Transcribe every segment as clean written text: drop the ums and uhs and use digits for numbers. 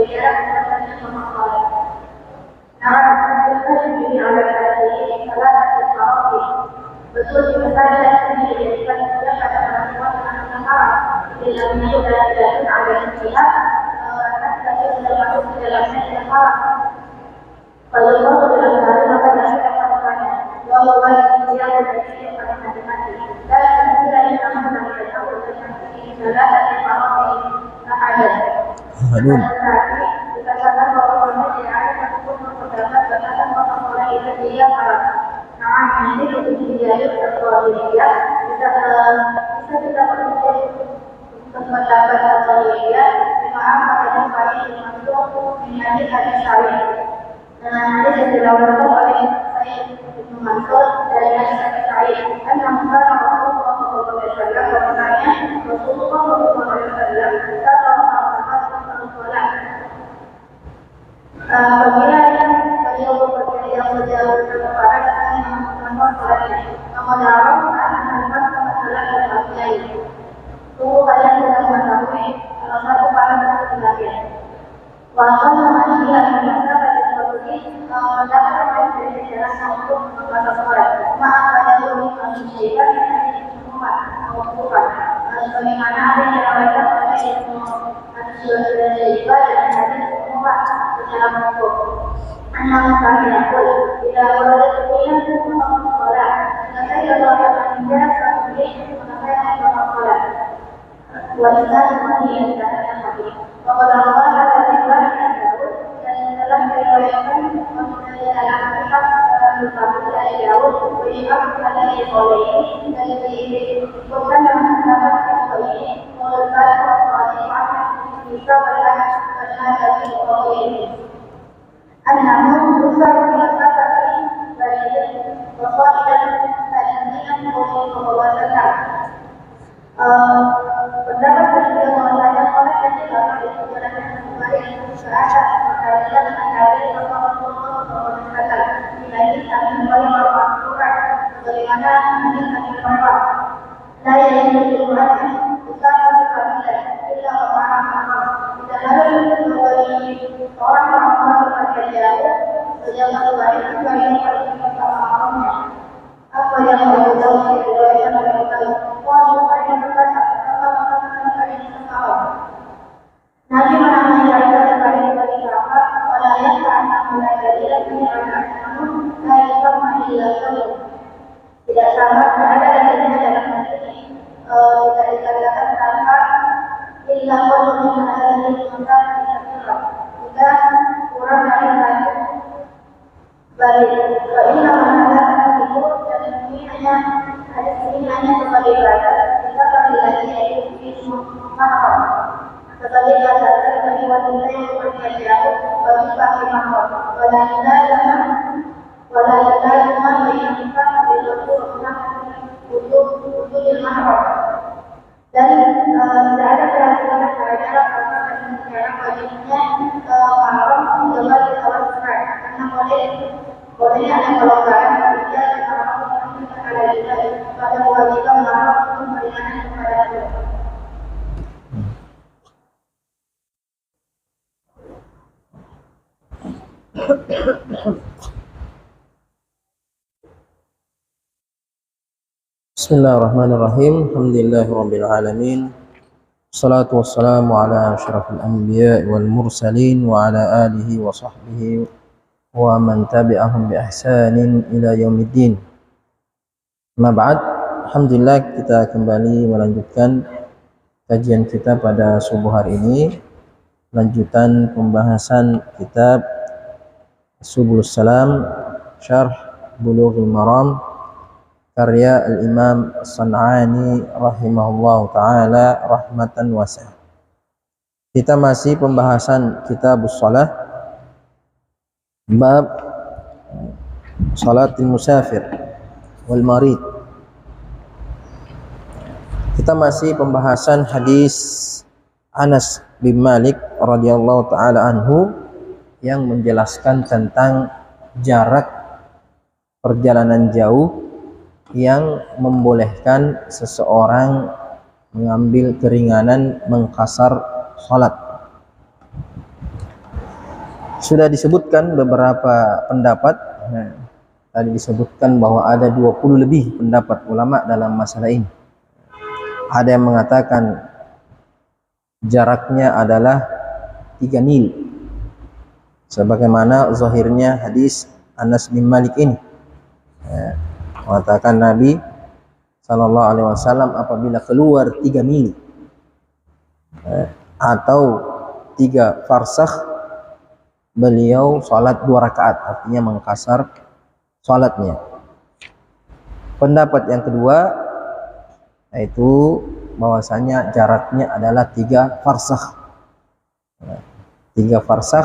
berjarak dengan memakai. Nah, kita sendiri ada ini salah satu sahabat. Betul juga saja ini dijadikan juga pada perempuan dengan haram. Di dalamnya juga tidak ada pihak karena kita sudah masuk ke dalamnya yang haram. Kalau Allah dalam hari maka tidak akan bertanya. Bahwa dia berarti yang paling hati-hati. Dan kira yang sama dari Allah dengan ini adalah dari Allah yang ada. Tetapi dikatakan bahwa Allah tidak ada satupun terdapat batasan orang-orang itu dia haram. Nah, ini untuk menjadi sesuatu dia bisa kita menjadi pendapat atau dia maaf pada tempat yang masuk menjadi hadis sahih. Dengan hadis yang dilakukan oleh Sayyid Ibnu Mansur dari hadis sahih dan Rasulullah SAW bertanya Rasulullah SAW apabila beliau bekerja yang berjauh kepada saya yang melakukan sholatnya mengarang akan masalah dan bagian tunggu kalian sedang mengetahui salah satu para penelitian bahkan manusia yang merasa pada tersebut mendapatkan dari penjelasan untuk masa sholat maaf pada dulu manusia yang umat mengumpulkan sebagaimana ada yang dilakukan oleh manusia juga dan hadis umat secara mengumpul anak kami aku tidak boleh kemudian sholat dan saya kalau akan menjelaskan ini mengenai sholat wanita seperti yang dikatakan tadi bahwa Allah akan diberikan dan dalam riwayatkan mengenai dalam kitab Al-Fatihah dari Daud beriman kepada oleh dan disebutkan dalam kitab ini menurutkan Al-Fatihah bisa berkata oleh ini An-Namun besar mengatakan dari bahwa dan bahwasanya pendapat beliau mengatakan oleh yang dilakukan dijalankan kembali ke atas kalian dari Rasulullah lagi kami kembali melakukan bagaimana ini kami melakukan saya yang berdoa bukan kepada kita orang-orang tidak lalu bagi orang-orang kepada jauh sejauh baik kalian harus mengetahuinya apa yang harus dilakukan oleh kita Nabi menamai dari bagi sahabat pada ayat anak mulai dari lagi anak namun dari sama tidak sama ada darinya dalam hadis ini tidak dikatakan tanpa illa qul min hadhihi al-maqam jika kurang dari satu balik ini namanya itu dan ini hanya hadis ini hanya sebagai batas kita kali lagi yaitu ismu mahram sebagai dasar bagi wanita yang bekerja bagi pakai mahram wanita dalam wanita cuma yang kita untuk mahram dan tidak ada peraturan cara karena negara wajibnya mahram juga ditawarkan karena boleh ada kelonggaran kerja ada juga pada kewajiban mahram untuk meringankan kepada Bismillahirrahmanirrahim. Alhamdulillahirabbil alamin. Wassalatu wassalamu ala asyrafil anbiya'i wal mursalin wa ala alihi wa sahbihi wa man tabi'ahum bi ihsanin ila yaumiddin. Amma ba'd. Alhamdulillah kita kembali melanjutkan kajian kita pada subuh hari ini. Lanjutan pembahasan kitab Subulus Salam Syarh Bulughul Maram karya Al-Imam As-San'ani rahimahullahu ta'ala rahmatan wasi'ah. Kita masih pembahasan Kitabus Shalah bab Salatul Musafir wal Marid. Kita masih pembahasan hadis Anas bin Malik radhiyallahu ta'ala anhu yang menjelaskan tentang jarak perjalanan jauh yang membolehkan seseorang mengambil keringanan mengqasar salat. Sudah disebutkan beberapa pendapat. Nah, tadi disebutkan bahwa ada 20 lebih pendapat ulama dalam masalah ini. Ada yang mengatakan jaraknya adalah 3 mil. Sebagaimana zahirnya hadis Anas bin Malik ini. Mengatakan Nabi sallallahu alaihi wasallam apabila keluar 3 mil atau 3 farsakh, beliau salat 2 rakaat, artinya mengkasar salatnya. Pendapat yang kedua yaitu bahwasanya jaraknya adalah 3 farsakh. 3 farsakh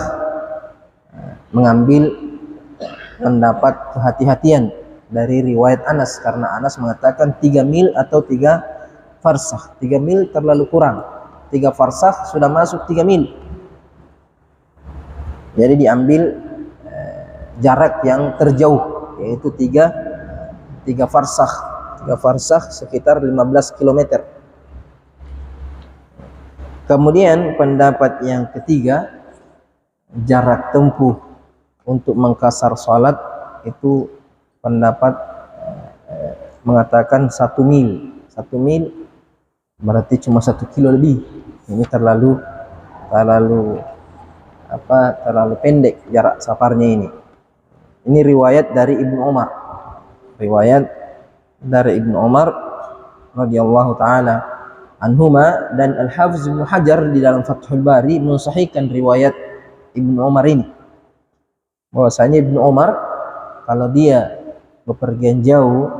mengambil pendapat kehati-hatian dari riwayat Anas, karena Anas mengatakan 3 mil atau 3 farsakh. 3 mil terlalu kurang, 3 farsakh sudah masuk 3 mil. Jadi diambil jarak yang terjauh, yaitu 3 farsakh. 3 farsakh sekitar 15 km. Kemudian pendapat yang ketiga, jarak tempuh untuk mengkasar salat itu pendapat mengatakan 1 mil. 1 mil berarti cuma 1 kilo lebih. Ini terlalu pendek jarak safarnya ini. Ini riwayat dari Ibnu Umar. Riwayat dari Ibnu Umar radhiyallahu taala anhuma, dan Al-Hafiz Ibnu Hajar di dalam Fathul Bari mensahihkan riwayat Ibnu Umar ini. Bahwasanya Ibnu Umar kalau dia bepergian jauh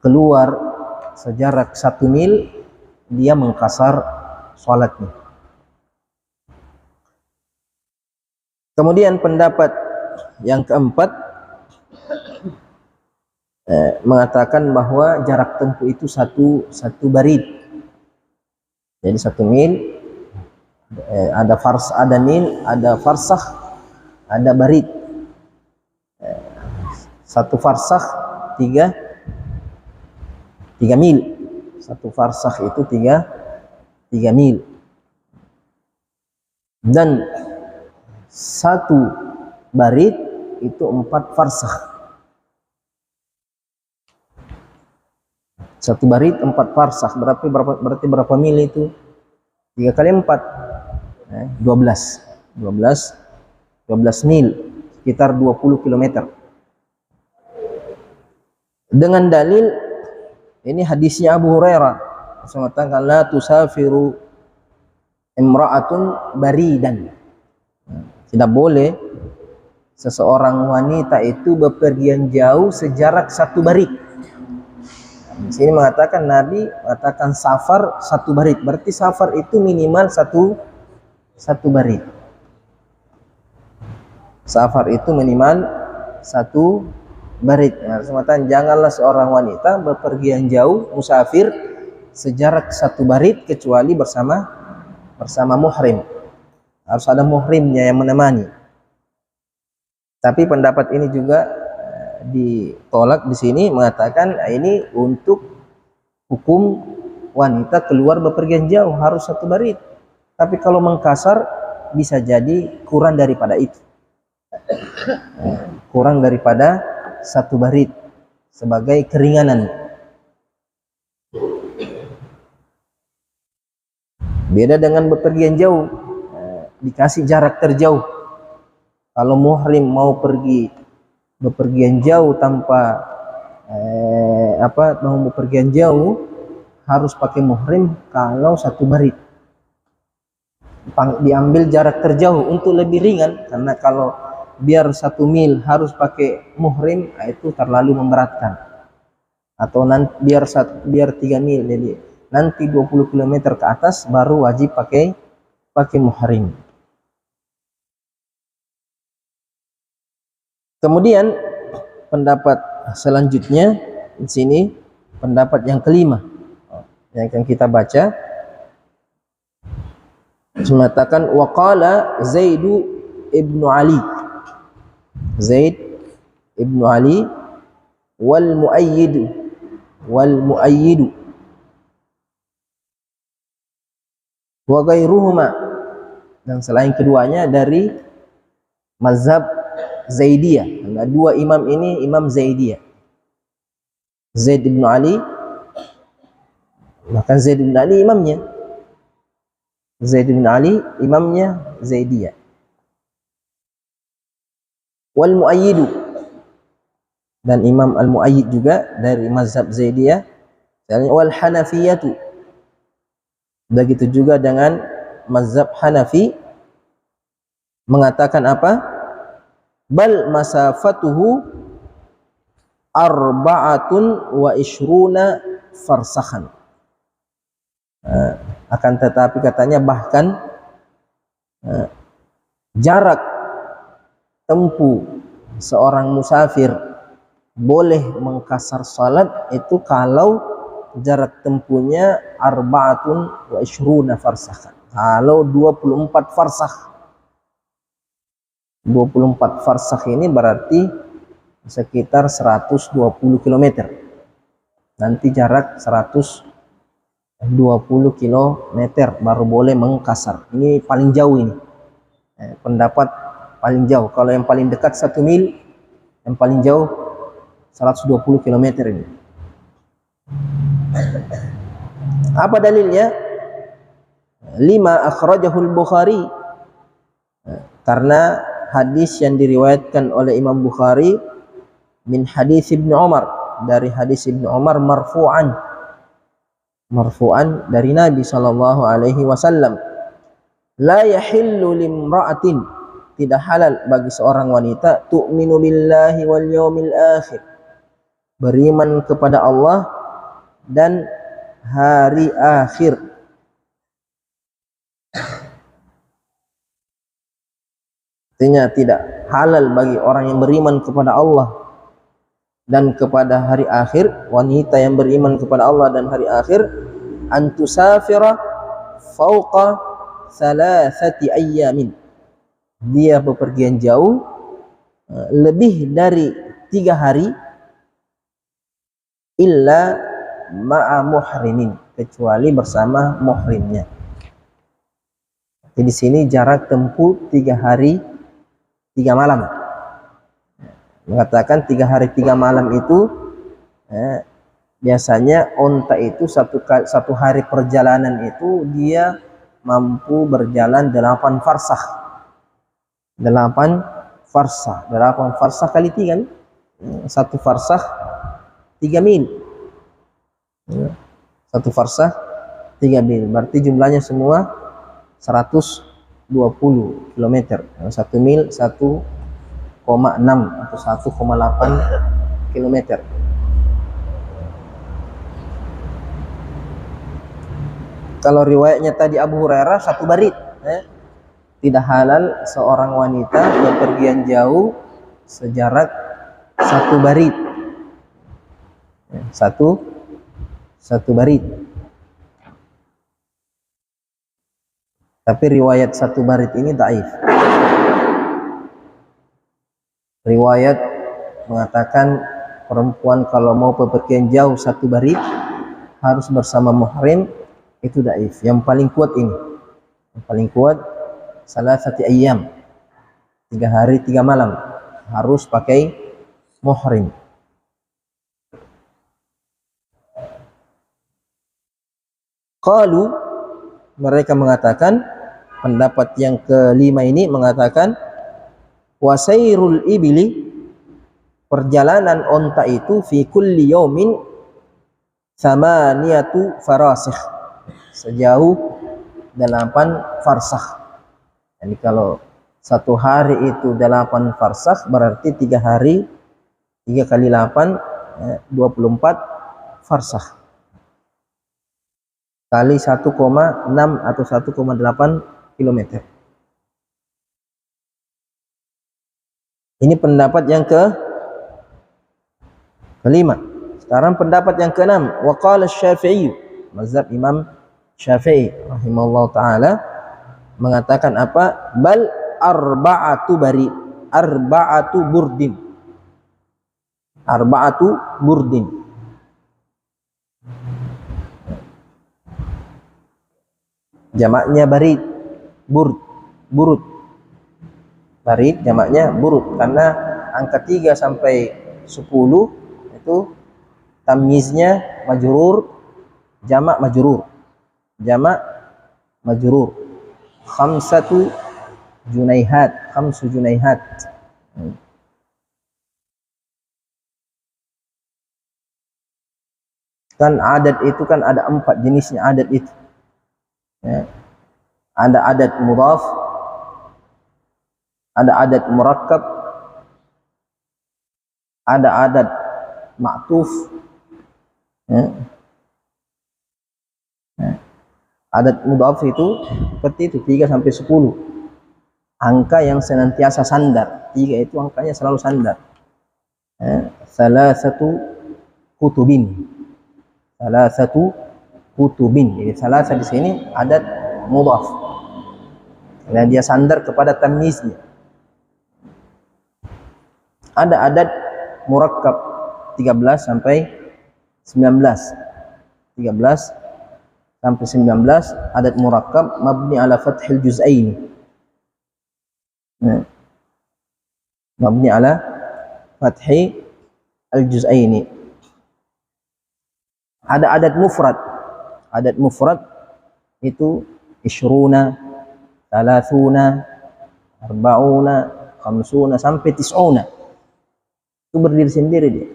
keluar sejarak 1 mil, dia mengkasar salatnya. Kemudian pendapat yang keempat mengatakan bahwa jarak tempuh itu satu barid. Jadi 1 mil ada mil, ada farsakh, ada barid. 1 farsakh 3 mil. 1 farsakh itu 3 mil. Dan 1 barid itu 4 farsakh. 1 barid 4 farsakh berarti berapa mil itu? 3 kali 4 12 mil, sekitar 20 km. Dengan dalil ini hadisnya Abu Hurairah, mengatakan la tusafiru imra'atun baridan. Tidak boleh seseorang wanita itu bepergian jauh sejarak 1 barid. Di sini mengatakan Nabi mengatakan safar 1 barid, berarti safar itu minimal 1 barid. Safar itu minimal 1 barid. Nah, sematan janganlah seorang wanita bepergian jauh musafir sejarak 1 barid kecuali bersama muhrim. Harus ada muhrimnya yang menemani. Tapi pendapat ini juga ditolak di sini, mengatakan ini untuk hukum wanita keluar bepergian jauh harus 1 barid. Tapi kalau mengkasar bisa jadi kurang daripada itu. Kurang daripada 1 barid sebagai keringanan. Beda dengan bepergian jauh, dikasih jarak terjauh. Kalau muhrim mau pergi bepergian jauh tanpa mau bepergian jauh harus pakai muhrim kalau 1 barid. Diambil jarak terjauh untuk lebih ringan, karena kalau biar 1 mil harus pakai muhrim itu terlalu memberatkan. Atau nanti biar 3 mil, jadi nanti 20 km ke atas baru wajib pakai muhrim. Kemudian pendapat selanjutnya di sini, pendapat yang kelima yang akan kita baca, mengatakan waqala Zaid ibnu Ali wal muayyid wa ghairuhuma, dan selain keduanya dari mazhab Zaidiyah. Nah, dua imam ini imam Zaidiyah. Zaid bin Ali, maka Zaid bin Ali imamnya. Zaid bin Ali imamnya Zaidiyah. Wal Muayyidu, dan Imam Al-Muayyid juga dari mazhab Zaidiyah. Wal Hanafiyatu, begitu juga dengan mazhab Hanafi, mengatakan apa? Bal masafatuhu arba'atun wa ishruna farsakhan. Akan tetapi katanya bahkan jarak tempuh seorang musafir boleh mengkasar salat itu kalau jarak tempuhnya arba'atun wa ishruna farsakhan. Kalau 24 farsakh. 24 farsakh ini berarti sekitar 120 km. Nanti jarak 120 km baru boleh mengkasar. Ini paling jauh ini. Pendapat paling jauh. Kalau yang paling dekat 1 mil, yang paling jauh 120 km ini. Apa dalilnya? 5 akhrajahul Bukhari. Karena hadis yang diriwayatkan oleh Imam Bukhari min hadis Ibnu Umar, dari hadis Ibnu Umar marfu'an dari Nabi sallallahu alaihi wasallam, la yahillu limra'atin, tidak halal bagi seorang wanita, tu'minu billahi wal yawmil akhir, beriman kepada Allah dan hari akhir, artinya tidak halal bagi orang yang beriman kepada Allah dan kepada hari akhir, wanita yang beriman kepada Allah dan hari akhir, antusafira fauqa thalathati ayyamin, dia bepergian jauh lebih dari 3 hari, illa ma'a muhrimin, kecuali bersama muhrimnya. Jadi di sini jarak tempuh 3 hari 3 malam. Mengatakan 3 hari 3 malam itu biasanya onta itu satu hari perjalanan itu dia mampu berjalan 8 farsakh. 8 farsakh kali 3 nih. 1 farsakh 3 mil. 1 farsakh 3 mil. Berarti jumlahnya semua 120 km. 1 mil 1,6 atau 1,8 km. Kalau riwayatnya tadi Abu Hurairah 1 barit, tidak halal seorang wanita bepergian jauh sejarak 1 barit. 1 barit. Tapi riwayat 1 barit ini dhaif. Riwayat mengatakan perempuan kalau mau bepergian jauh 1 barit harus bersama muhrim, itu dhaif. Yang paling kuat ini, yang paling kuat salasati ayyam, 3 hari 3 malam harus pakai muhrim. Qalu, mereka mengatakan, pendapat yang kelima ini mengatakan, wasairul ibli, perjalanan onta itu fi kulli yaumin thamaniyatu farasikh, sejauh 8 farsakh. Jadi kalau 1 hari itu 8 farsakh, berarti 3 hari 3 kali 8 24 farsakh kali 1,6 atau 1,8 km. Ini pendapat yang kelima. Sekarang pendapat yang keenam, wa qala Syafi'i, mazhab Imam Syafi'i rahimahullah taala, mengatakan apa? Bal arba'atu burdin. Arba'atu burdin. Jamaknya barid, burud. barid jamaknya burud, karena angka 3 sampai 10 itu tamyiznya majrur, jamak majrur, jamak majrur. Khamsu junaihat. Kan adat itu kan ada 4 jenisnya adat itu, ya. Ada adat mudhaf, ada adat murakkab, ada adat ma'tuf, ya. Adat mudhaf itu seperti itu 3 sampai 10. Angka yang senantiasa sandar. 3 itu angkanya selalu sandar. Salasatu kutubin. Salasatu kutubin. Jadi salasa di sini adat mudhaf. Dan dia sandar kepada tamyiznya. Ada adat murakkab 13 sampai 19. 13 sampai 19 adat murakkab mabni ala fathil juz'aini. Mabni ala fathi al-juz'aini. Ada adat mufrad. Adat mufrad itu isyruna, thalathuna, arba'una, khamsuna sampai tis'una. Itu berdiri sendiri dia.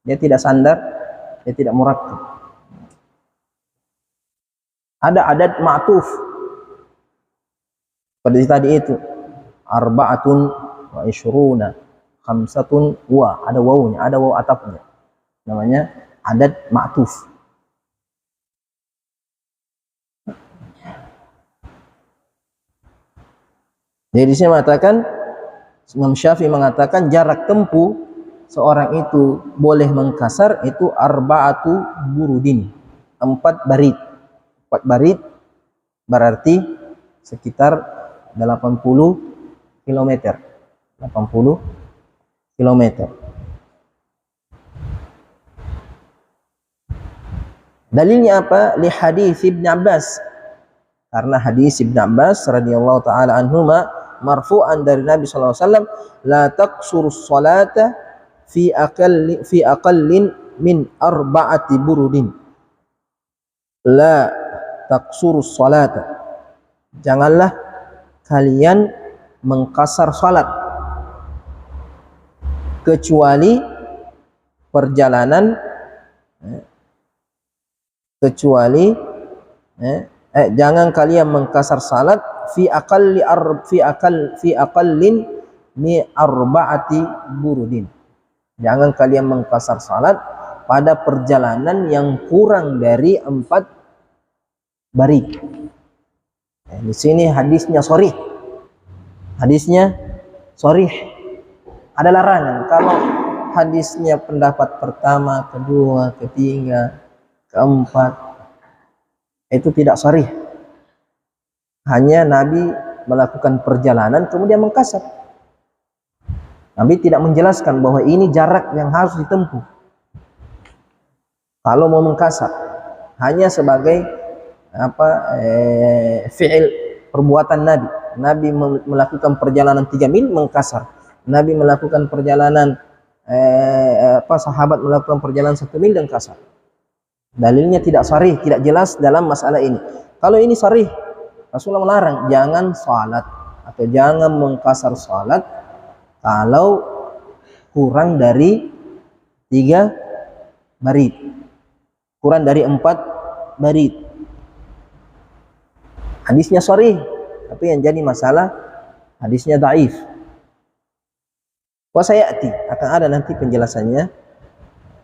Dia tidak sandar, dia tidak murakkab. Ada adat ma'tuf. Seperti tadi itu. Arba'atun wa isyruna, khamsatun wa, ada wawunya, ada waw atafnya. Namanya adat ma'tuf. Jadi di sini mengatakan, Imam Syafi'i mengatakan jarak tempuh seorang itu boleh mengkasar itu arba'atu burudin, 4 barid. 4 barid berarti sekitar 80 km. 80 km. Dalilnya apa? Li hadis Ibn Abbas. Karena hadis Ibn Abbas radhiyallahu taala anhuma marfu'an dari Nabi sallallahu alaihi wasallam, la taqsuru sholata fi aqallin min arba'ati burudin. La taqsuru sholata. Janganlah kalian mengkasar salat kecuali perjalanan jangan kalian mengkasar salat fi aqallin mi arba'ati burudin. Jangan kalian mengkasar salat pada perjalanan yang kurang dari 4 barid. Di sini hadisnya sharih. Hadisnya sharih. Ada larangan kalau hadisnya pendapat pertama, kedua, ketiga, keempat itu tidak sharih. Hanya Nabi melakukan perjalanan kemudian mengkasar. Nabi tidak menjelaskan bahwa ini jarak yang harus ditempuh kalau mau mengkasar. Hanya sebagai fi'il, perbuatan Nabi. Nabi melakukan perjalanan 3 mil mengkasar. Nabi melakukan perjalanan sahabat melakukan perjalanan 1 mil dan kasar. Dalilnya tidak sharih, tidak jelas dalam masalah ini. Kalau ini sharih, Rasulullah melarang jangan salat atau jangan mengkasar salat kalau kurang dari 3 barid, kurang dari 4 barid. Hadisnya sharih, tapi yang jadi masalah hadisnya dhaif. Wa sayati, akan ada nanti penjelasannya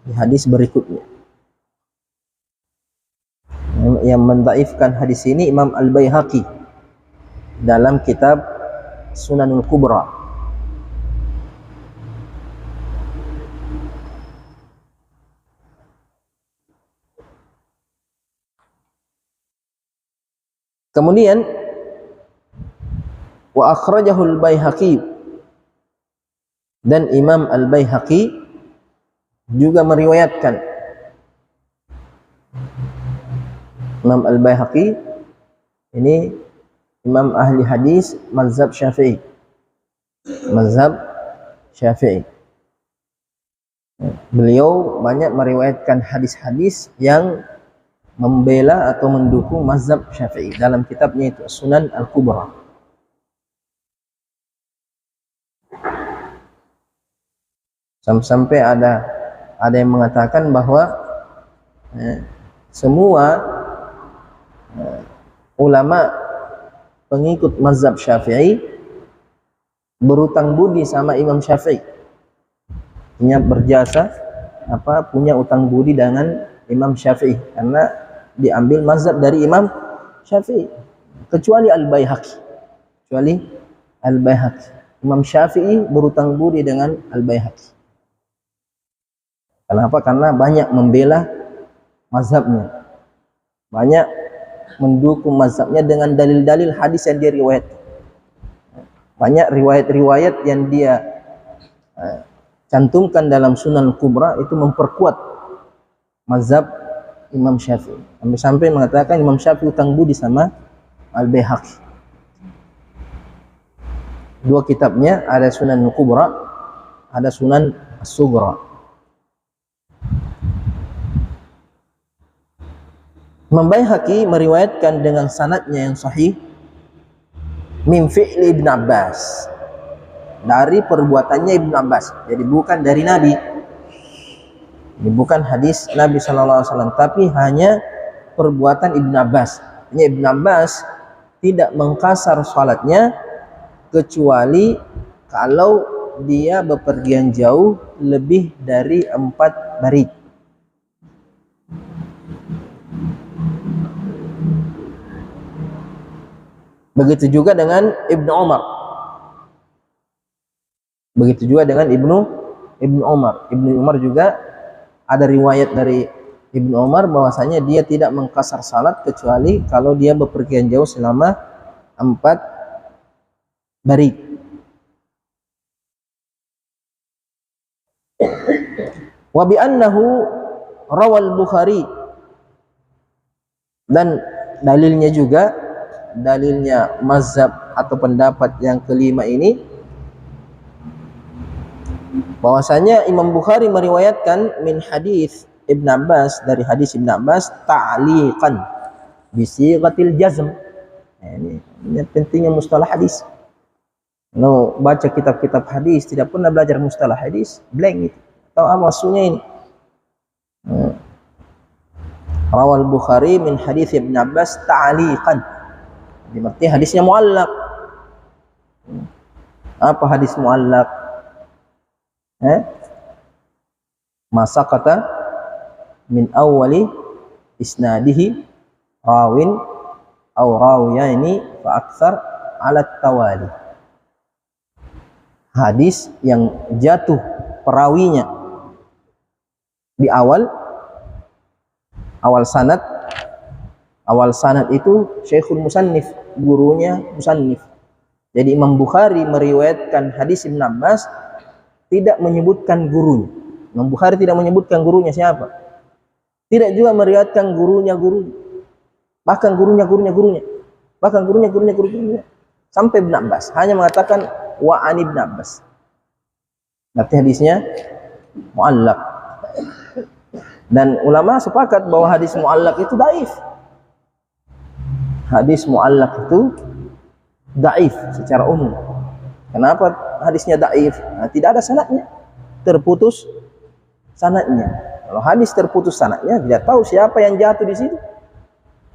di hadis berikutnya. Yang mendhaifkan hadis ini Imam Al-Baihaqi dalam kitab Sunanul Kubra. Kemudian wa akhrajahu Al-Baihaqi, dan Imam Al-Baihaqi juga meriwayatkan. Imam Al-Baihaqi ini imam ahli hadis mazhab Syafi'i. mazhab Syafi'i. Beliau banyak meriwayatkan hadis-hadis yang membela atau mendukung mazhab Syafi'i dalam kitabnya itu Sunan Al-Kubra. Sampai ada yang mengatakan bahwa semua ulama pengikut mazhab Syafi'i berutang budi sama Imam Syafi'i, punya berjasa punya utang budi dengan Imam Syafi'i karena diambil mazhab dari Imam Syafi'i, kecuali Al-Baihaqi. Imam Syafi'i berutang budi dengan Al-Baihaqi. Kenapa? Karena banyak membela mazhabnya, banyak mendukung mazhabnya dengan dalil-dalil hadis yang dia riwayatkan. Banyak riwayat-riwayat yang dia cantumkan dalam Sunan Kubra itu memperkuat mazhab Imam Syafi'i. Sampai mengatakan Imam Syafi'i utang budi sama Al-Baihaqi. Dua kitabnya, ada Sunan Kubra, ada Sunan As-Sughra. Imam Baihaqi meriwayatkan dengan sanadnya yang sahih min fi'li Ibn Abbas, dari perbuatannya Ibn Abbas. Jadi bukan dari Nabi. Ini bukan hadis Nabi SAW, tapi hanya perbuatan Ibn Abbas. Ibn Abbas tidak mengkasar salatnya kecuali kalau dia bepergian jauh lebih dari 4 barit. Begitu juga dengan Ibnu Umar. Ibnu Umar juga ada riwayat dari Ibnu Umar bahwasanya dia tidak mengkasar salat kecuali kalau dia bepergian jauh selama 4 barit. Wa bi annahu rawal Bukhari, dan dalilnya mazhab atau pendapat yang kelima ini bahwasanya Imam Bukhari meriwayatkan min hadis Ibn Abbas, dari hadis Ibn Abbas ta'liqan bi sighatil jazm. Ini pentingnya mustalah hadis. Kalau baca kitab-kitab hadis tidak pernah belajar mustalah hadis, blank itu. Tahu apa maksudnya ini? Rawal Bukhari min hadis Ibn Abbas ta'liqan. Dimaksud hadisnya muallaq. Apa hadis muallaq? Masa kata min awwali isnadihi rawin aw rawiyani fa aktsar ala tawali. Hadis yang jatuh perawinya di awal sanad. Awal sanad itu Syekhul Musannif, gurunya Musannif. Jadi Imam Bukhari meriwayatkan hadis Ibn Abbas tidak menyebutkan gurunya. Imam Bukhari tidak menyebutkan gurunya siapa. Tidak juga meriwayatkan gurunya. Bahkan gurunya. Sampai Ibn Abbas. Hanya mengatakan wa an Ibn Abbas. Berarti hadisnya muallaq. Dan ulama sepakat bahwa hadis muallaq itu dhaif. Hadis muallaq itu dhaif secara umum. Kenapa hadisnya dhaif? Tidak ada sanadnya, terputus sanadnya. Kalau hadis terputus sanadnya, tidak tahu siapa yang jatuh di situ,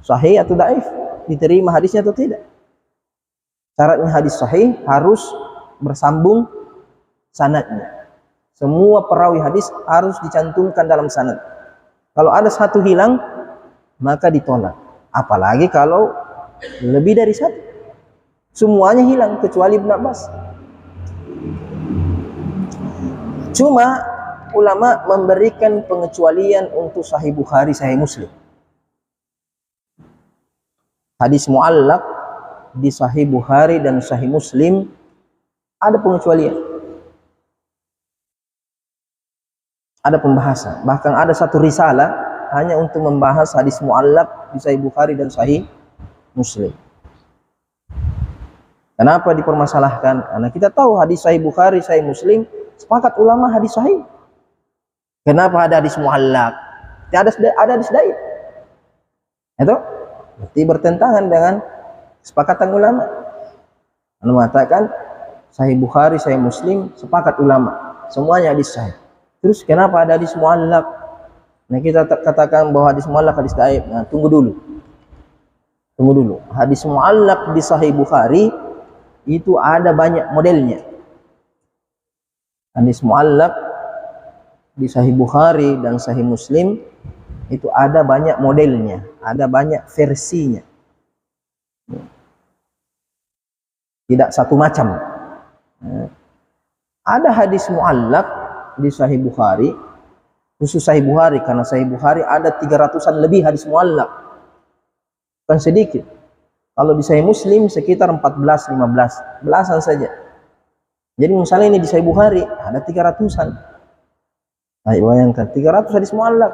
sahih atau dhaif, diterima hadisnya atau tidak. Syaratnya hadis sahih harus bersambung sanadnya. Semua perawi hadis harus dicantumkan dalam sanad. Kalau ada satu hilang, maka ditolak. Apalagi kalau lebih dari satu, semuanya hilang kecuali Ibn Abbas. Cuma ulama memberikan pengecualian untuk Sahih Bukhari, Sahih Muslim. Hadis muallaq di Sahih Bukhari dan Sahih Muslim ada pengecualian, ada pembahasan. Bahkan ada satu risalah hanya untuk membahas hadis muallaq di Sahih Bukhari dan Sahih Muslim. Kenapa dipermasalahkan? Karena kita tahu hadis Sahih Bukhari, Sahih Muslim, sepakat ulama hadis sahih. Kenapa ada hadis muallak? Ada hadis dhaif. Itu berarti bertentangan dengan kesepakatan ulama. Anda mengatakan Sahih Bukhari, Sahih Muslim, sepakat ulama, semuanya hadis sahih. Terus kenapa ada hadis muallak? Nah, kita katakan bahwa hadis muallak hadis dhaif. Nah, tunggu dulu. Hadis muallak di Sahih Bukhari itu ada banyak modelnya. Hadis muallak di Sahih Bukhari dan Sahih Muslim itu ada banyak modelnya, ada banyak versinya. Tidak satu macam. Ada hadis muallak di Sahih Bukhari, khusus Sahih Bukhari, karena Sahih Bukhari ada 300-an lebih hadis muallak. Bukan sedikit. Kalau di Sahih Muslim sekitar 14, 15, belasan saja. Jadi misalnya ini di Sahih Bukhari ada 300-an. Nah, bayangkan 300 hadis muallak.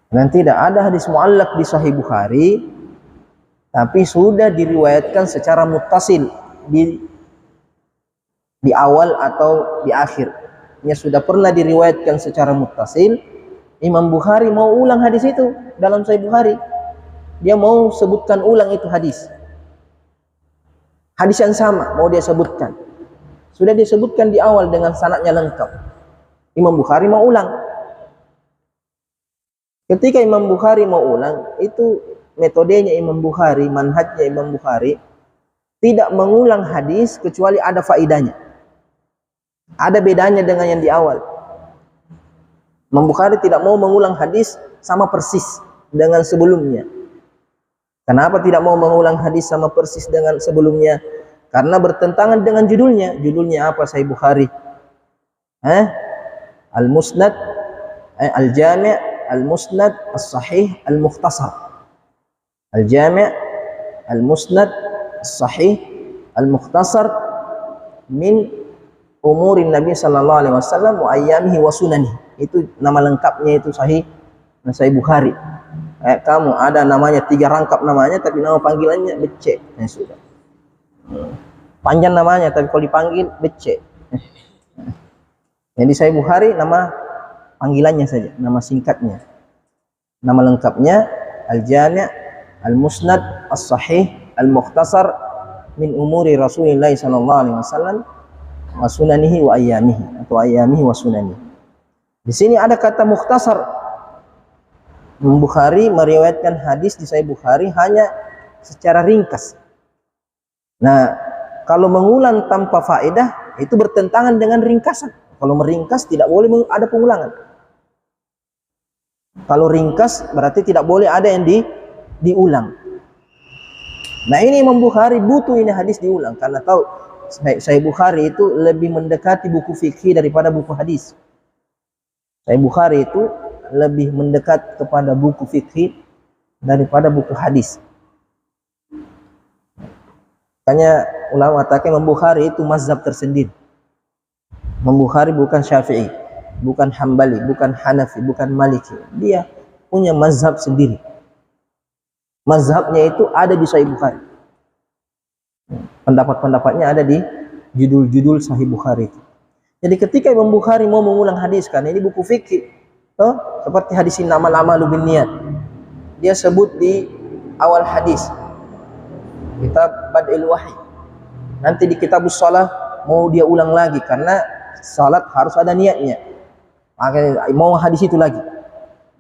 Dan tidak ada hadis muallak di Sahih Bukhari, tapi sudah diriwayatkan secara muttasil di awal atau di akhir. Ini sudah pernah diriwayatkan secara muttasil. Imam Bukhari mau ulang hadis itu dalam Sahih Bukhari. Dia mau sebutkan ulang itu hadis. Hadis yang sama mau dia sebutkan. Sudah disebutkan di awal dengan sanadnya lengkap. Imam Bukhari mau ulang. Ketika Imam Bukhari mau ulang, itu metodenya Imam Bukhari, manhajnya Imam Bukhari, tidak mengulang hadis kecuali ada faidahnya. Ada bedanya dengan yang di awal. Imam Bukhari tidak mau mengulang hadis sama persis dengan sebelumnya. Kenapa tidak mau mengulang hadis sama persis dengan sebelumnya? Karena bertentangan dengan judulnya. Judulnya apa Sahih Bukhari? Al-Musnad, Al-Jami', Al-Musnad, As-Sahih, Al-Mukhtasar. Al-Jami', Al-Musnad, As-Sahih, Al-Mukhtasar min umurin Nabi sallallahu alaihi wasallam wa ayyamihi wa sunanihi. Itu nama lengkapnya itu Sahih Bukhari. Kamu ada namanya 3 rangkap namanya, tapi nama panggilannya becek. Sudah. Panjang namanya, tapi kalau dipanggil becek. Jadi Sahih Bukhari nama panggilannya saja, nama singkatnya. Nama lengkapnya Al-Jami', Al-Musnad, As-Sahih, Al-Mukhtasar min umuri Rasulillah sallallahu alaihi wasallam wa sunanihi wa ayyamihi, atau ayyamihi wa sunanihi. Di sini ada kata mukhtasar. Bukhari meriwayatkan hadis di Sahih Bukhari hanya secara ringkas. Nah, kalau mengulang tanpa faedah itu bertentangan dengan ringkasan. Kalau meringkas tidak boleh ada pengulangan. Kalau ringkas berarti tidak boleh ada yang diulang. Nah, ini Imam Bukhari butuh ini hadis diulang karena tahu Sahih Bukhari itu lebih mendekati buku fikih daripada buku hadis. Sahih Bukhari itu lebih mendekat kepada buku fikih daripada buku hadis. Makanya ulama katakan Imam Bukhari itu mazhab tersendiri. Imam Bukhari bukan Syafi'i, bukan Hambali, bukan Hanafi, bukan Maliki. Dia punya mazhab sendiri. Mazhabnya itu ada di Sahih Bukhari. Pendapat-pendapatnya ada di judul-judul Sahih Bukhari itu. Jadi ketika Imam Bukhari mau mengulang hadis, karena ini buku fikih, seperti hadis innamal a'malu binniyat, dia sebut di awal hadis kitab Bad'il Wahyi. Nanti di kitabus shalah mau dia ulang lagi karena salat harus ada niatnya. Makanya mau hadis itu lagi.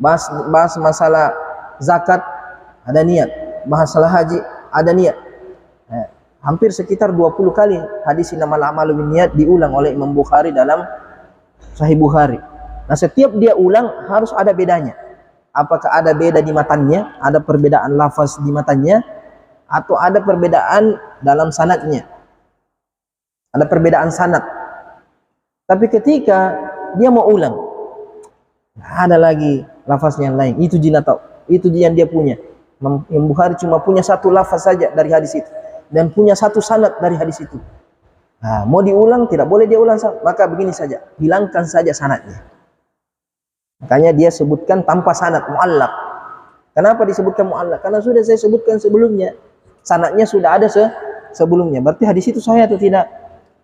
Bahas masalah zakat ada niat, bahas masalah haji ada niat. Hampir sekitar 20 kali hadis innamal a'malu binniyat diulang oleh Imam Bukhari dalam Sahih Bukhari. Nah, setiap dia ulang harus ada bedanya. Apakah ada beda di matannya, ada perbedaan lafaz di matannya, atau ada perbedaan dalam sanadnya. Ada perbedaan sanad. Tapi ketika dia mau ulang, ada lagi lafaznya yang lain. Itu jinatau, itu yang dia punya. Imam Bukhari cuma punya satu lafaz saja dari hadis itu, dan punya satu sanad dari hadis itu. Nah, mau diulang tidak boleh dia ulang, maka begini saja, hilangkan saja sanadnya. Makanya dia sebutkan tanpa sanad, muallaq. Kenapa disebutkan muallaq? Karena sudah saya sebutkan sebelumnya, sanadnya sudah ada sebelumnya. Berarti hadis itu sahih atau tidak?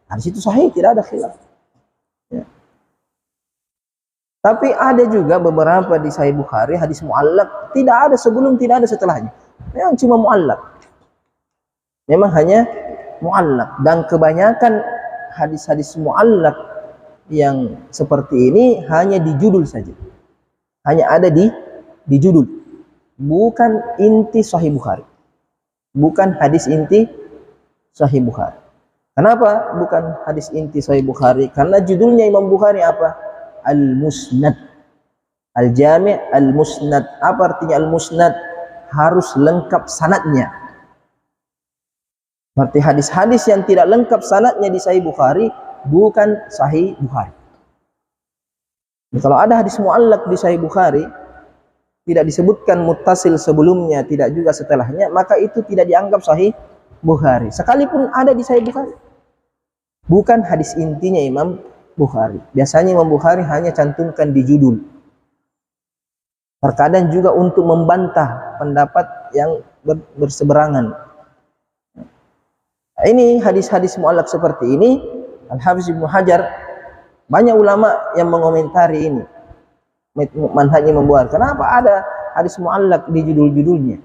Hadis itu sahih, tidak ada khilaf. Ya. Tapi ada juga beberapa di Sahih Bukhari hadis mu'allaq, tidak ada sebelum, tidak ada setelahnya. Memang cuma mu'allaq. Memang hanya mu'allaq. Dan kebanyakan hadis-hadis mu'allaq yang seperti ini hanya di judul saja. Hanya ada di judul. Bukan inti Sahih Bukhari. Bukan hadis inti Sahih Bukhari. Kenapa bukan hadis inti Sahih Bukhari? Karena judulnya Imam Bukhari apa? Al-Musnad. Al-Jami' Al-Musnad. Apa artinya Al-Musnad? Harus lengkap sanadnya. Berarti hadis-hadis yang tidak lengkap sanadnya di Sahih Bukhari bukan Sahih Bukhari. Jadi, kalau ada hadis mu'allaq di Sahih Bukhari tidak disebutkan muttasil sebelumnya, tidak juga setelahnya, maka itu tidak dianggap Sahih Bukhari. Sekalipun ada di Sahih Bukhari, bukan hadis intinya Imam Bukhari. Biasanya Imam Bukhari hanya cantumkan di judul. Terkadang juga untuk membantah pendapat yang berseberangan. Ini hadis-hadis mu'allaq seperti ini, Al-Hafiz Ibnu Hajar, banyak ulama yang mengomentari ini. Manhaj Imam Bukhari. Kenapa ada hadis mu'allaq di judul-judulnya?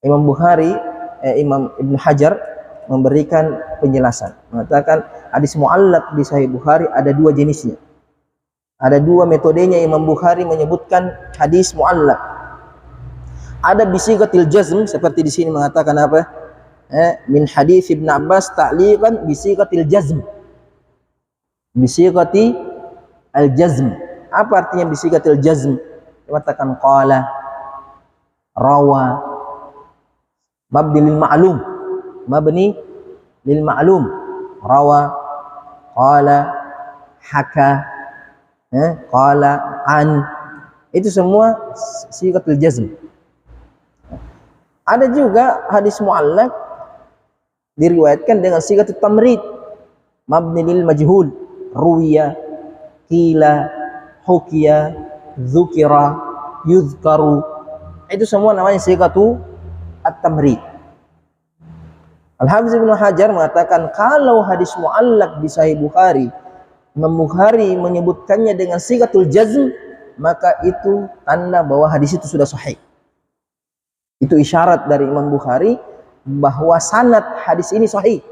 Imam Bukhari, Imam Ibnu Hajar memberikan penjelasan, mengatakan hadis mu'allaq di Sahih Bukhari ada dua jenisnya. Ada dua metodenya Imam Bukhari menyebutkan hadis mu'allaq. Ada bisigatil jazm, seperti di sini mengatakan apa? Min hadis Ibnu Abbas ta'liqan bisigatil jazm. Bisigati al-jazm. Apa artinya bisigatil jazm? Mengatakan qala, rawa, mabni lil ma'lum. Mabni lil ma'lum. Rawa, qala, haka, qala, an. Itu semua sigatul jazm. Ada juga hadis mu'allaq diriwayatkan dengan sigatul tamrid. Mabni lil majhul. Ruwiya, qila, hukiya, dzukira, yuzkaru. Itu semua namanya sigatu at-tamrid. Al-Hafiz Ibnu Hajar mengatakan kalau hadis mu'allaq di Sahih Bukhari, Imam Bukhari menyebutkannya dengan sigatul jazm, maka itu tanda bahwa hadis itu sudah sahih. Itu isyarat dari Imam Bukhari bahwa sanad hadis ini sahih.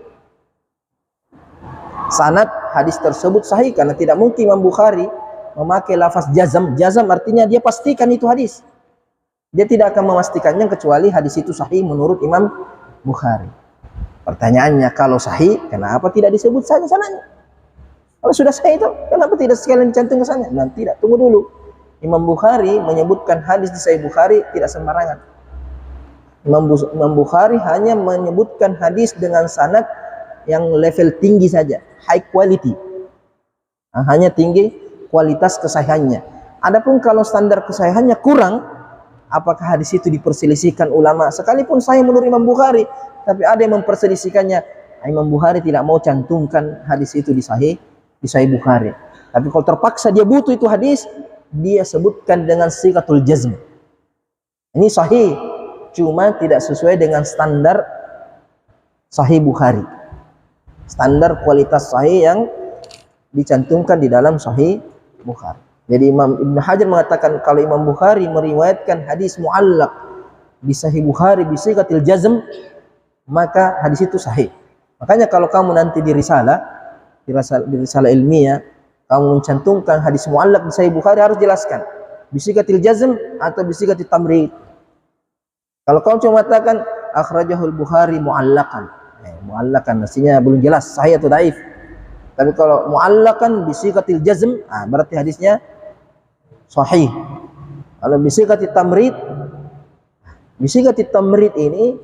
Sanad hadis tersebut sahih, karena tidak mungkin Imam Bukhari memakai lafaz jazam. Jazam artinya dia pastikan itu hadis. Dia tidak akan memastikannya kecuali hadis itu sahih menurut Imam Bukhari. Pertanyaannya, kalau sahih, kenapa tidak disebut saja sanadnya? Kalau sudah sahih itu, kenapa tidak sekalian dicantum ke sana? Nah, tidak, tunggu dulu. Imam Bukhari menyebutkan hadis di Sahih Bukhari tidak sembarangan. Imam Bukhari hanya menyebutkan hadis dengan sanad yang level tinggi saja, high quality. Hanya tinggi kualitas kesahihannya. Adapun kalau standar kesahihannya kurang, apakah hadis itu diperselisihkan ulama? Sekalipun sahih menurut Imam Bukhari, tapi ada yang memperselisihkannya. Imam Bukhari tidak mau cantumkan hadis itu di Sahih Bukhari. Tapi kalau terpaksa dia butuh itu hadis, dia sebutkan dengan sigatul jazm. Ini sahih, cuma tidak sesuai dengan standar Sahih Bukhari. Standar kualitas sahih yang dicantumkan di dalam Sahih Bukhari. Jadi Imam Ibnu Hajar mengatakan kalau Imam Bukhari meriwayatkan hadis mu'allaq di Sahih Bukhari bisigatil jazm, maka hadis itu sahih. Makanya kalau kamu nanti di risalah ilmiah, kamu mencantumkan hadis mu'allaq di Sahih Bukhari, harus jelaskan bisigatil jazm atau bisigatil tamrid. Kalau kamu cuma mengatakan akhrajahul Bukhari mu'allaqan, mu'allaqan artinya belum jelas sahih atau dhaif. Tapi kalau mu'allaqan bisigatil jazm, berarti hadisnya sahih. Kalau bisigatil tamrid, bisigatil tamrid ini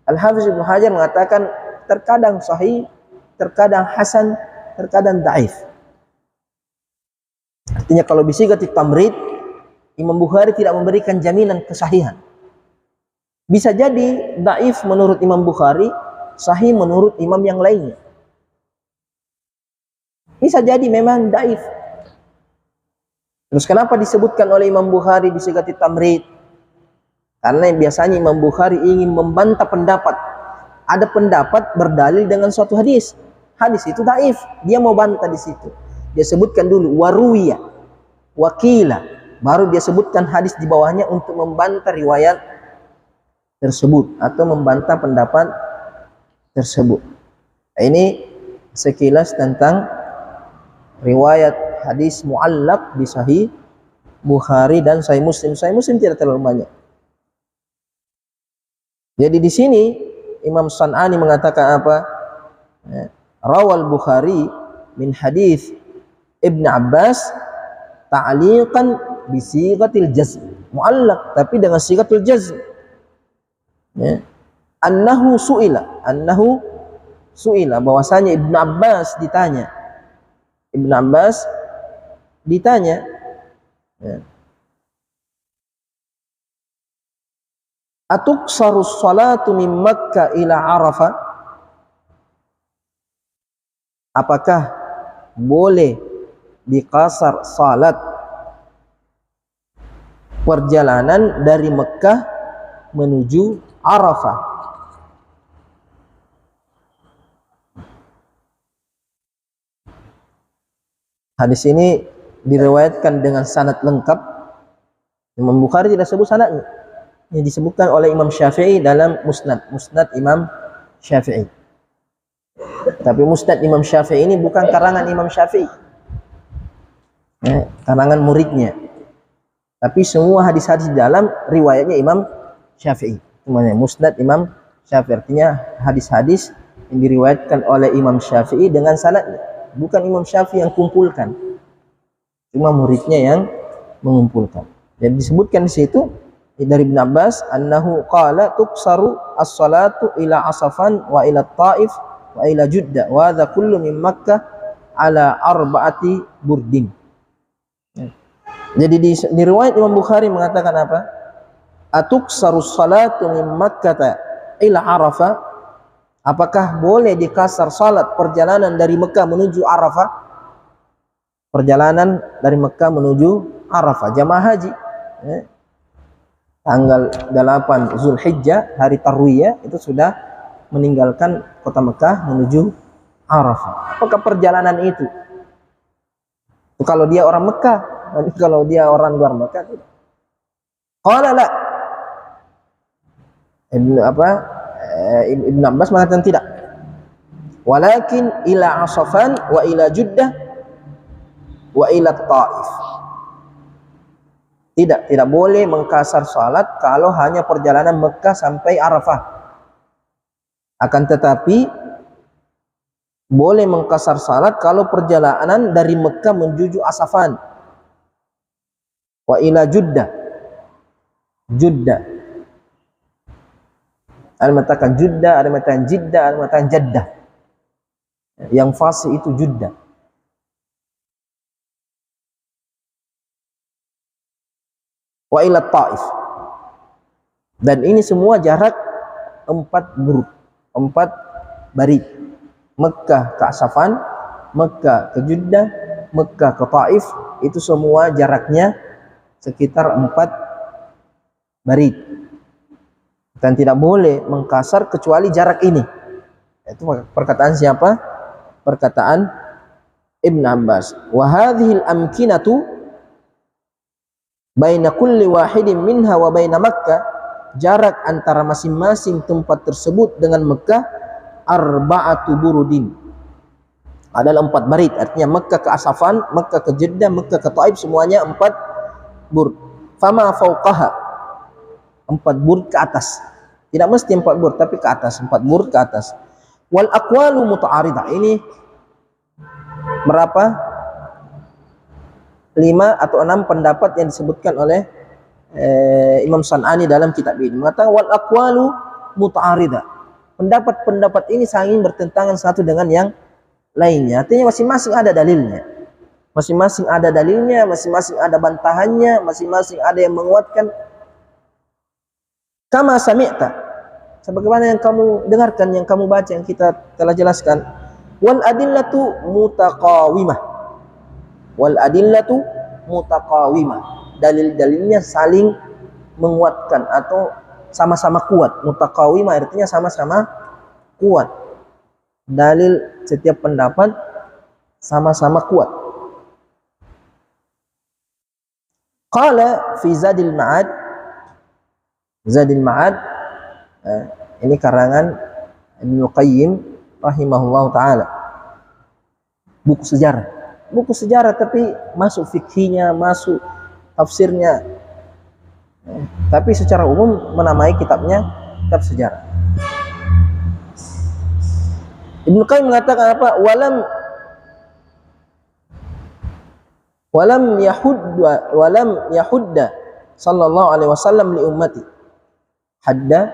Al-Hafiz Ibnu Hajar mengatakan terkadang sahih, terkadang hasan, terkadang dhaif. Artinya kalau bisigatil tamrid, Imam Bukhari tidak memberikan jaminan kesahihan. Bisa jadi dhaif menurut Imam Bukhari, sahih menurut imam yang lainnya. Bisa jadi memang dhaif. Terus kenapa disebutkan oleh Imam Bukhari bisigatil tamrid? Karena biasanya Imam Bukhari ingin membantah pendapat ada pendapat berdalil dengan suatu hadis. Hadis itu dhaif, dia mau bantah di situ. Dia sebutkan dulu waruwiya, wakila, baru dia sebutkan hadis di bawahnya untuk membantah riwayat tersebut atau membantah pendapat tersebut. Ini sekilas tentang riwayat hadis muallaq di Sahih Bukhari dan Sahih Muslim. Sahih Muslim tidak terlalu banyak. Jadi di sini Imam San'ani mengatakan apa? Rawal Bukhari min hadis Ibn Abbas ta'liqan bi sighatil jazm. Muallaq tapi dengan sighatul jazm. Annahu su'ila bahwasanya Ibn Abbas ditanya. Ibn Abbas ditanya, atuksaru salatu min Makkah ila Arafah? Apakah boleh dikasar salat perjalanan dari Mekah menuju Arafah? Hadis ini diriwayatkan dengan sanad lengkap. Imam Bukhari tidak sebut sanadnya. Ini disebutkan oleh Imam Syafi'i dalam Musnad Imam Syafi'i. Tapi Musnad Imam Syafi'i ini bukan karangan Imam Syafi'i, karangan muridnya. Tapi semua hadis-hadis di dalam riwayatnya Imam Syafi'i. Namanya Musnad Imam Syafi'i, artinya hadis-hadis yang diriwayatkan oleh Imam Syafi'i dengan sanadnya. Bukan Imam Syafi'i yang kumpulkan, cuma muridnya yang mengumpulkan. Jadi disebutkan di situ dari Ibn Abbas annahu qala tuqsaru as-salatu ila Asafan wa ila Taif wa ila Judda wa hadha kullu min Makkah ala arba'ati burdin. Jadi di riwayat Imam Bukhari mengatakan apa? Atuqsaru salatu min Makkah ila Arafah? Apakah boleh dikasar salat perjalanan dari Mekah menuju Arafah? Perjalanan dari Mekah menuju Arafah, jamaah haji. Tanggal 8 Zulhijjah, hari Tarwiyah, itu sudah meninggalkan kota Mekah menuju Arafah. Apakah perjalanan itu? Kalau dia orang Mekah, tapi kalau dia orang luar Mekah tidak. Qala la. Ibn Abbas mengatakan tidak. Walakin ila Asafan wa ila Juddah wa ila Taif. Tidak boleh mengkasar salat kalau hanya perjalanan Mekah sampai Arafah. Akan tetapi boleh mengkasar salat kalau perjalanan dari Mekah menuju Asafan wa ila Juddah. Ada mengatakan Juddah, ada mengatakan Jiddah, ada mengatakan Jeddah. Yang fasih itu Juddah. Wa ila Taif. Dan ini semua jarak 4 barit. Mekah ke Asafan, Mekah ke Juddah, Mekah ke Taif, itu semua jaraknya sekitar 4 barit. Dan tidak boleh mengkasar kecuali jarak ini. Itu perkataan siapa? Perkataan Ibn Abbas. Wa hadhil amkinatu baina kulli wahidin minha wa baina Makkah, jarak antara masing-masing tempat tersebut dengan Mekah arba'atu burudin, adalah 4 barit. Artinya Mekah ke Asafan, Mekah ke Jeddah, Mekah ke Taif, semuanya 4 burd. Fama fauqaha, 4 burd ke atas. Tidak mesti 4 burd, tapi ke atas, 4 burd ke atas. Wal aqwalu muta'aridah. Ini berapa? 5 atau 6 pendapat yang disebutkan oleh Imam San'ani dalam kitab ini. Mengatakan wal aqwalu muta'aridah. Pendapat-pendapat ini saling bertentangan satu dengan yang lainnya. Artinya masing-masing ada dalilnya. Masing-masing ada dalilnya, masing-masing ada bantahannya, masing-masing ada yang menguatkan. Kama sami'ta, sebagaimana yang kamu dengarkan, yang kamu baca, yang kita telah jelaskan. Wal adillatu mutaqawimah. Wal adillatu mutaqawimah. Dalil-dalilnya saling menguatkan atau sama-sama kuat. Mutaqawimah artinya sama-sama kuat. Dalil setiap pendapat sama-sama kuat. Qala fi Zadil Ma'ad, Zadil Ma'ad ini karangan Ibnu Qayyim rahimahullah taala. Buku sejarah tapi masuk fikihnya, masuk tafsirnya. Tapi secara umum menamai kitabnya kitab sejarah. Ibnu Qayyim mengatakan apa? Walam yahudda sallallahu alaihi wasallam li ummati. Hadda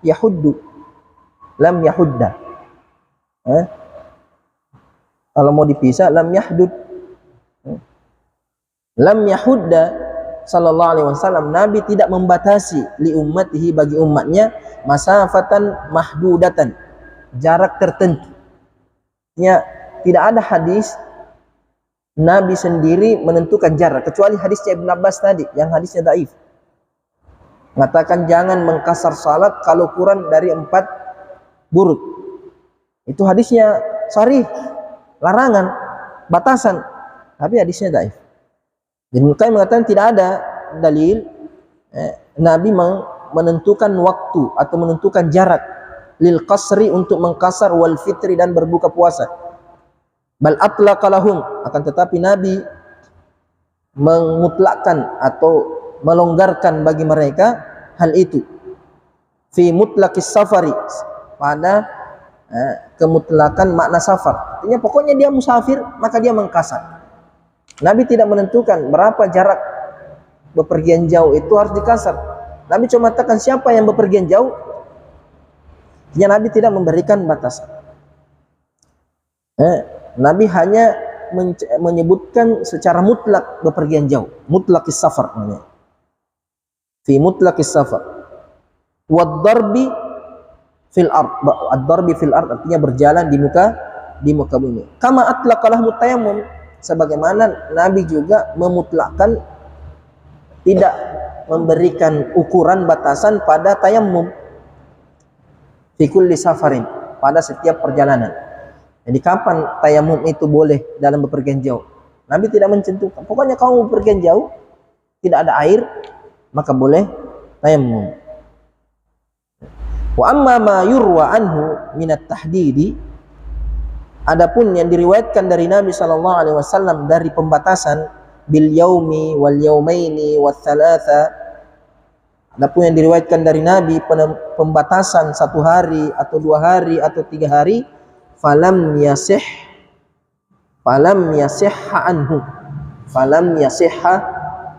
yahuddu, lam yahudda. Kalau mau dipisah, lam yahdud. Lam yahudda sallallahu alaihi wasallam, Nabi tidak membatasi li ummatihi, bagi umatnya, masafatan mahdudatan, jarak tertentu. Ya, tidak ada hadis Nabi sendiri menentukan jarak, kecuali hadisnya Ibn Abbas tadi, yang hadisnya dhaif. Mengatakan jangan mengkasar salat kalau kurang dari 4 burud. Itu hadisnya sharih, larangan, batasan, tapi hadisnya dhaif. Jadi Ibnu Qayyim mengatakan tidak ada dalil Nabi menentukan waktu atau menentukan jarak lil qasri, untuk mengkasar, wal fitri, dan berbuka puasa. Bal atlaqa lahum, akan tetapi Nabi memutlakkan atau melonggarkan bagi mereka hal itu. Fi mutlaqis safari, pada kemutlakan makna safar. Artinya pokoknya dia musafir, maka dia mengkasar. Nabi tidak menentukan berapa jarak bepergian jauh itu harus dikasar. Nabi cuma mengatakan siapa yang bepergian jauh, Nabi tidak memberikan batasan. Nabi hanya menyebutkan secara mutlak bepergian jauh, mutlaqis safar namanya. Fi mutlaqis safar. Wad darbi fil ard. Ad-darbi fil ard artinya berjalan di muka bumi. Kama atlaqalah mutayammum, sebagaimana Nabi juga memutlakkan, tidak memberikan ukuran batasan pada tayammum. Fi kulli safarin, pada setiap perjalanan. Jadi kapan tayamum itu boleh dalam bepergian jauh? Nabi tidak mencentukan. Pokoknya kamu bepergian jauh, tidak ada air, maka boleh tayamum. Wa amma ma yurwa anhu minat tahdidi, adapun yang diriwayatkan dari Nabi sallallahu alaihi wasallam dari pembatasan, bil yaumi wal yaumaini wath thalatha, adapun yang diriwayatkan dari Nabi pembatasan 1 hari atau 2 hari atau 3 hari, falam yasihha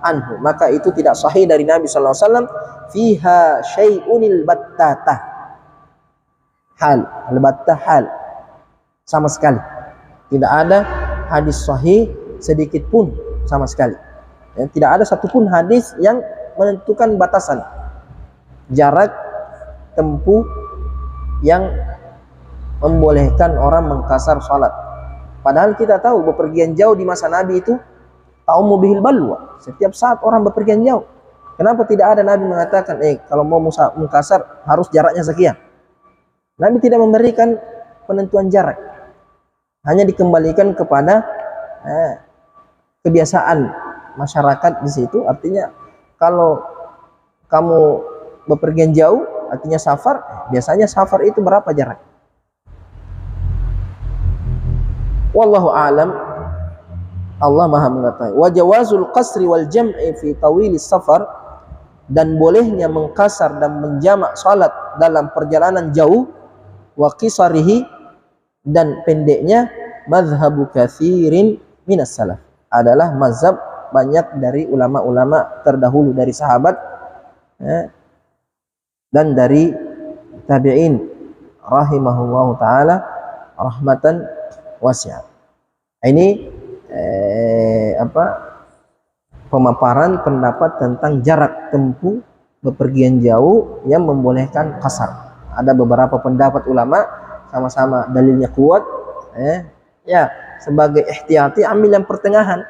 anhu, maka itu tidak sahih dari Nabi sallallahu alaihi wasallam. Fiha syai'unil battatah, hal sama sekali tidak ada hadis sahih sedikit pun sama sekali. Tidak ada satupun hadis yang menentukan batasan jarak tempuh yang membolehkan orang mengkasar salat. Padahal kita tahu bepergian jauh di masa Nabi itu ta'ummu bihil balwa, setiap saat orang bepergian jauh. Kenapa tidak ada Nabi mengatakan kalau mau mengkasar harus jaraknya sekian? Nabi tidak memberikan penentuan jarak, hanya dikembalikan kepada kebiasaan masyarakat di situ. Artinya kalau kamu bepergian jauh, artinya safar, biasanya safar itu berapa jarak? Wallahu a'lam, Allah Maha mengetahui. Wa jawazul qasri wal jam'i fi tawilis safar, dan bolehnya mengkasar dan menjamak salat dalam perjalanan jauh, wa qisarihi, dan pendeknya, mazhabu katsirin minas salaf, adalah mazhab banyak dari ulama-ulama terdahulu, dari sahabat dan dari tabi'in rahimahullahu taala rahmatan wasi'ah. Ini pemaparan pendapat tentang jarak tempuh bepergian jauh yang membolehkan qasar. Ada beberapa pendapat ulama sama-sama dalilnya kuat, sebagai ihtiyati ambil yang pertengahan.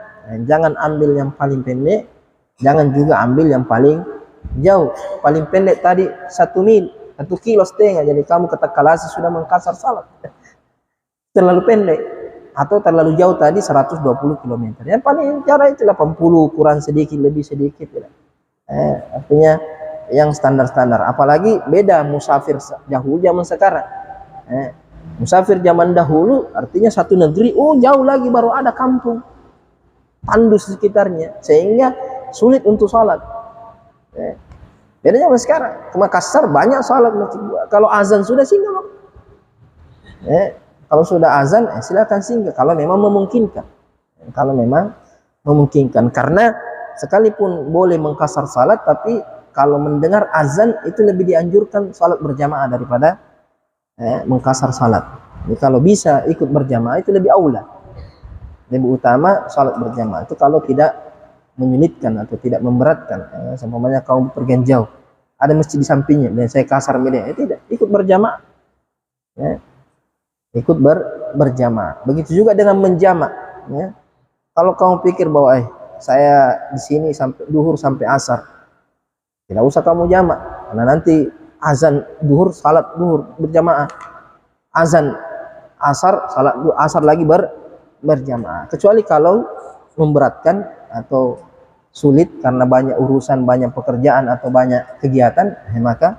Jangan ambil yang paling pendek, jangan juga ambil yang paling jauh. Paling pendek tadi 1 mil, 1,5 kilo, jadi kamu ke Takalasi sudah mengkasar salat. Terlalu pendek. Atau terlalu jauh tadi 120 km. Yang paling cara itu 80 kurang sedikit, lebih sedikit. Artinya yang standar-standar. Apalagi beda musafir dahulu zaman sekarang. Musafir zaman dahulu artinya satu negeri, jauh lagi baru ada kampung tandus di sekitarnya, sehingga sulit untuk sholat. Bedanya sama sekarang. Ke Makassar banyak sholat masjid. Kalau azan sudah singgah. Kalau sudah azan, silakan singgah. Kalau memang memungkinkan. Kalau memang memungkinkan. Karena sekalipun boleh mengkasar salat, tapi kalau mendengar azan itu lebih dianjurkan salat berjamaah daripada mengkasar salat. Jadi kalau bisa ikut berjamaah itu lebih aula. Lebih utama salat berjamaah itu kalau tidak menyulitkan atau tidak memberatkan. Seumpamanya kaum pergian jauh, ada masjid di sampingnya dan saya kasar media, tidak, ikut berjamaah. Ikut berjamaah. Begitu juga dengan menjamak. Kalau kamu pikir bahwa saya di sini sampai duhur sampai asar, tidak usah kamu jamak, karena nanti azan duhur salat duhur berjamaah, azan asar salat asar lagi berjamaah. Kecuali kalau memberatkan atau sulit karena banyak urusan, banyak pekerjaan atau banyak kegiatan, maka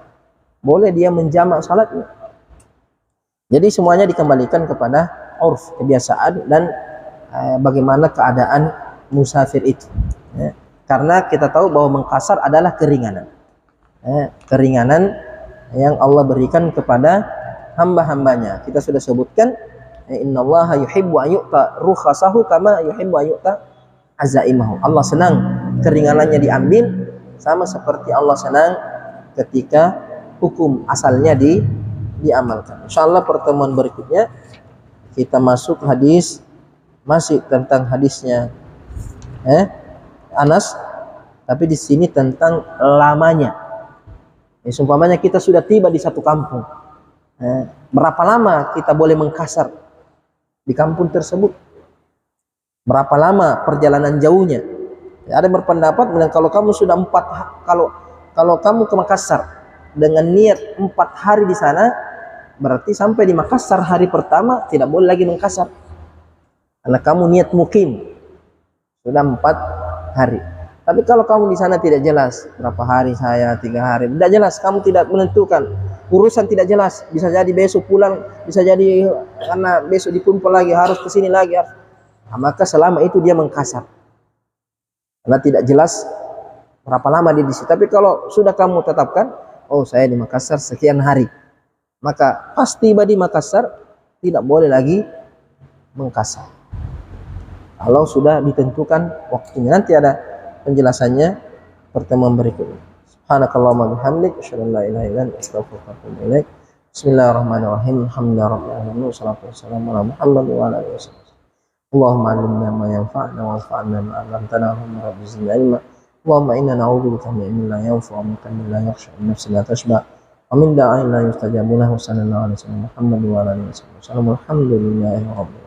boleh dia menjamak salatnya. Jadi semuanya dikembalikan kepada urf, kebiasaan, dan bagaimana keadaan musafir itu. Karena kita tahu bahwa mengkasar adalah keringanan. Keringanan yang Allah berikan kepada hamba-hambanya. Kita sudah sebutkan, innallaha yuhibbu an yu'ta rukhasahu kama yuhibbu an yu'ta azaimahu. Allah senang keringanannya diambil, sama seperti Allah senang ketika hukum asalnya diamalkan. Insyaallah pertemuan berikutnya kita masuk hadis, masih tentang hadisnya Anas, tapi di sini tentang lamanya. Seumpamanya kita sudah tiba di satu kampung, berapa lama kita boleh mengkasar di kampung tersebut? Berapa lama perjalanan jauhnya? Ada berpendapat bilang kalau kamu sudah kalau kamu ke Makassar dengan niat 4 hari di sana, berarti sampai di Makassar hari pertama tidak boleh lagi mengkasar, karena kamu niat mukim sudah 4 hari. Tapi kalau kamu di sana tidak jelas berapa hari, saya 3 hari, tidak jelas, kamu tidak menentukan, urusan tidak jelas, bisa jadi besok pulang, bisa jadi karena besok dikumpul lagi, harus ke sini lagi, maka selama itu dia mengkasar karena tidak jelas berapa lama dia di situ. Tapi kalau sudah kamu tetapkan, saya di Makassar sekian hari, maka pas tiba di Makassar tidak boleh lagi mengkasar kalau sudah ditentukan waktunya. Nanti ada penjelasannya pertemuan berikutnya. Subhanakallahumma bihamdik, asyhadu an la ilaha illa anta, astaghfiruka wa atubu ilaik. Bismillahirrahmanirrahim. Alhamdulillahi alamin, wassalatu wassalamu ala Muhammad wa ala alihi wasallam. Allahumma 'allimna ma yanfa'una wanfa'na ma 'allamtana, Allahumma rabbi zidna ilma. Allahumma inna na'udzubika min ilmin la yanfa' wa min qalbin la yakhsha wa min nafsin la tashba' wa min da'in la yustajabu lahu. Sallallahu alaihi wasallam Muhammad wa ala alihi wasallam. Alhamdulillahi rabbil